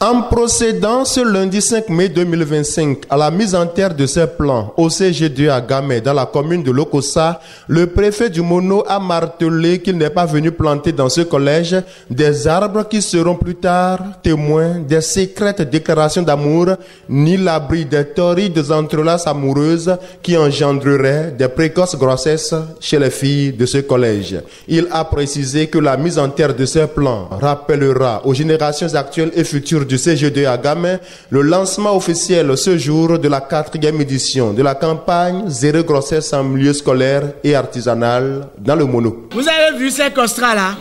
En procédant ce lundi 5 mai 2025 à la mise en terre de ces plants au CG2 à Gamay dans la commune de Lokossa, le préfet du Mono a martelé qu'il n'est pas venu planter dans ce collège des arbres qui seront plus tard témoins des secrètes déclarations d'amour ni l'abri des torrides entrelacs amoureuses qui engendreraient des précoces grossesses chez les filles de ce collège. Il a précisé que la mise en terre de ces plants rappellera aux générations actuelles et futures du CG2 à Gamay le lancement officiel ce jour de la 4e édition de la campagne Zéro grossesse en milieu scolaire et artisanal dans le Mono. Vous avez vu ces costras là?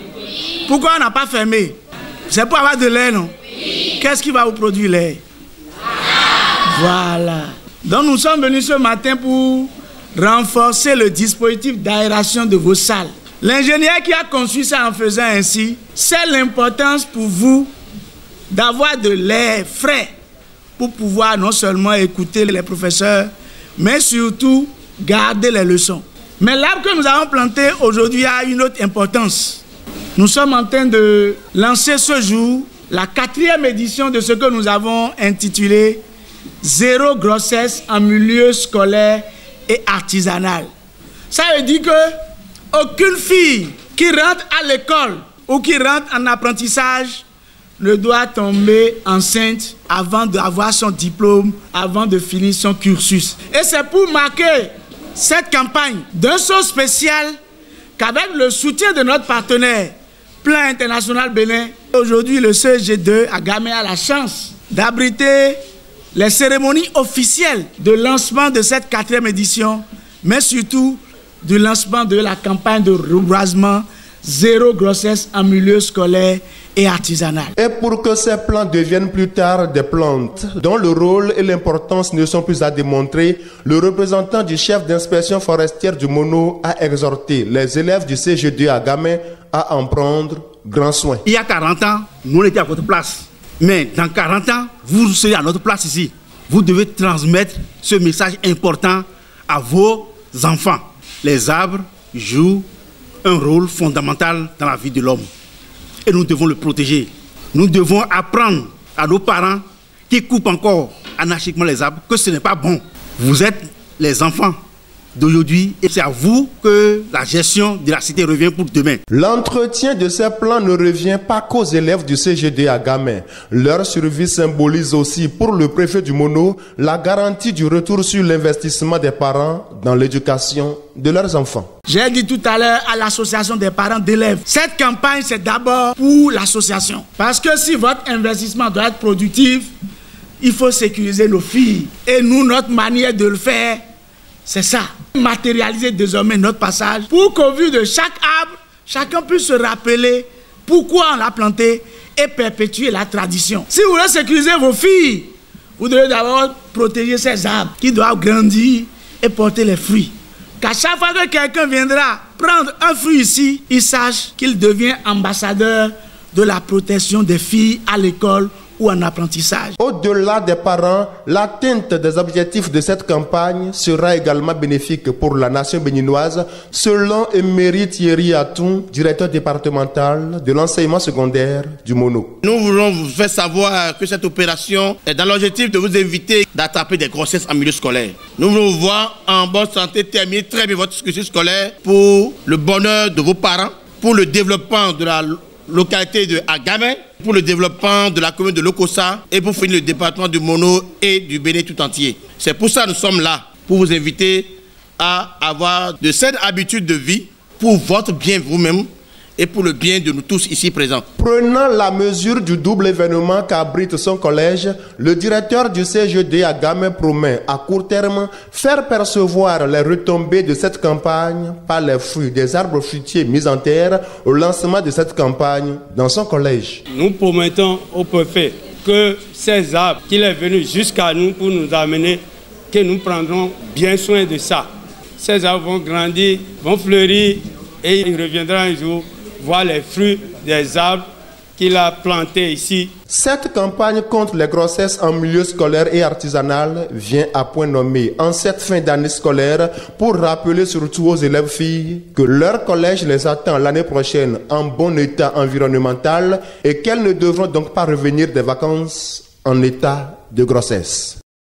Pourquoi on n'a pas fermé? C'est pour avoir de lait, non? Qu'est-ce qui va vous produire lait? Voilà. Donc nous sommes venus ce matin pour renforcer le dispositif d'aération de vos salles. L'ingénieur qui a conçu ça en faisant ainsi, c'est l'importance pour vous d'avoir de l'air frais pour pouvoir non seulement écouter les professeurs, mais surtout garder les leçons. Mais l'arbre que nous avons planté aujourd'hui a une autre importance. Nous sommes en train de lancer ce jour la 4e édition de ce que nous avons intitulé Zéro grossesse en milieu scolaire et artisanal. Ça veut dire que aucune fille qui rentre à l'école ou qui rentre en apprentissage ne doit tomber enceinte avant d'avoir son diplôme, avant de finir son cursus. Et c'est pour marquer cette campagne d'un saut spécial qu'avec le soutien de notre partenaire, Plan International Bénin, aujourd'hui le CG2 à Gamay a la chance d'abriter les cérémonies officielles de lancement de cette 4e édition, mais surtout du lancement de la campagne de reboisement Zéro grossesse en milieu scolaire et artisanal. Et pour que ces plants deviennent plus tard des plantes dont le rôle et l'importance ne sont plus à démontrer, le représentant du chef d'inspection forestière du Mono a exhorté les élèves du CG2 à Gamay à en prendre grand soin. Il y a 40 ans, nous on était à votre place. Mais dans 40 ans, vous serez à notre place ici. Vous devez transmettre ce message important à vos enfants. Les arbres jouent un rôle fondamental dans la vie de l'homme. Et nous devons le protéger. Nous devons apprendre à nos parents qui coupent encore anarchiquement les arbres que ce n'est pas bon. Vous êtes les enfants d'aujourd'hui et c'est à vous que la gestion de la cité revient pour demain. L'entretien de ces plans ne revient pas qu'aux élèves du CG2 à Gamay. Leur survie symbolise aussi pour le préfet du Mono la garantie du retour sur l'investissement des parents dans l'éducation de leurs enfants. J'ai dit tout à l'heure à l'association des parents d'élèves, cette campagne c'est d'abord pour l'association. Parce que si votre investissement doit être productif, il faut sécuriser nos filles. Et nous, notre manière de le faire, c'est ça. Matérialiser désormais notre passage pour qu'au vu de chaque arbre, chacun puisse se rappeler pourquoi on l'a planté et perpétuer la tradition. Si vous voulez sécuriser vos filles, vous devez d'abord protéger ces arbres qui doivent grandir et porter les fruits. Qu'à chaque fois que quelqu'un viendra prendre un fruit ici, il sache qu'il devient ambassadeur de la protection des filles à l'école ou en apprentissage. Au-delà des parents, l'atteinte des objectifs de cette campagne sera également bénéfique pour la nation béninoise, selon Emery Thierry Atoun, directeur départemental de l'enseignement secondaire du Mono. Nous voulons vous faire savoir que cette opération est dans l'objectif de vous inviter d'attraper des grossesses en milieu scolaire. Nous voulons vous voir en bonne santé, terminer très bien votre cursus scolaire pour le bonheur de vos parents, pour le développement de la localité de Gamay, pour le développement de la commune de Lokossa et pour finir le département du Mono et du Bénin tout entier. C'est pour ça que nous sommes là, pour vous inviter à avoir de saines habitudes de vie pour votre bien vous-même et pour le bien de nous tous ici présents. Prenant la mesure du double événement qu'abrite son collège, le directeur du CG2 à Gamay promet à court terme faire percevoir les retombées de cette campagne par les fruits des arbres fruitiers mis en terre au lancement de cette campagne dans son collège. Nous promettons au préfet que ces arbres qu'il est venu jusqu'à nous pour nous amener, que nous prendrons bien soin de ça. Ces arbres vont grandir, vont fleurir et il reviendra un jour voir les fruits des arbres qu'il a plantés ici. Cette campagne contre les grossesses en milieu scolaire et artisanal vient à point nommé en cette fin d'année scolaire pour rappeler surtout aux élèves filles que leur collège les attend l'année prochaine en bon état environnemental et qu'elles ne devront donc pas revenir des vacances en état de grossesse.